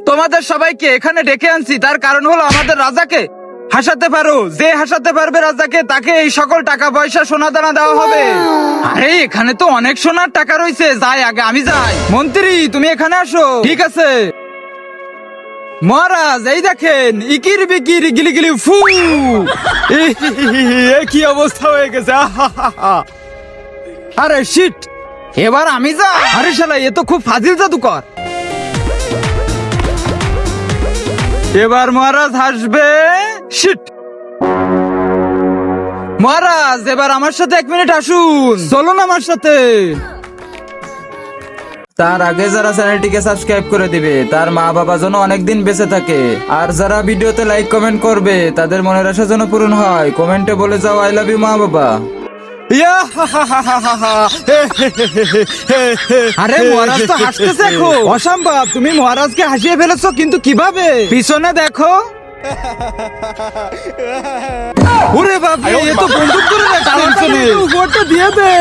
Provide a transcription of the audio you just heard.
তোমাদের সবাইকে এখানে ডেকে আনছি, তার কারণ হলো আমাদের রাজাকে হাসাতে পারো, যে হাসাতে পারবে রাজাকে তাকে এই সকল টাকা পয়সা সোনা দানা দেওয়া হবে। আরে এখানে তো অনেক সোনার টাকা রয়েছে, যাই আগে আমি যাই। মন্ত্রী তুমি এখানে আসো। ঠিক আছে মহারাজ, এই দেখেন ইকির বিকির গিলি গিলি ফু। এ কি অবস্থা হয়ে গেছে। আরে শিট, এবার আমি যা। আরে শালা এ তো খুব ফাজিল জাদুকর। এবার মহারাজ হাসবে। শিট মহারাজ, এবার আমার সাথে 1 মিনিট আসুন, চলুন আমার সাথে। তার আগে যারা চ্যানেলটিকে সাবস্ক্রাইব করে দিবে তার মা বাবা যেন অনেকদিন বেঁচে থাকে, আর যারা ভিডিওতে লাইক কমেন্ট করবে তাদের মনের আশা যেন পূরণ হয়। কমেন্টে বলে যাও আই লাভ ইউ মা বাবা। আরে মহারাজ তো হাসতেছে এখন। অসম্ভব, তুমি মহারাজকে হাসিয়ে ফেলেছো, কিন্তু কিভাবে? পিছনে দেখো। ওরে বাপ রে, এ তো বন্দুক ধরে রাখছে। দিয়ে দে।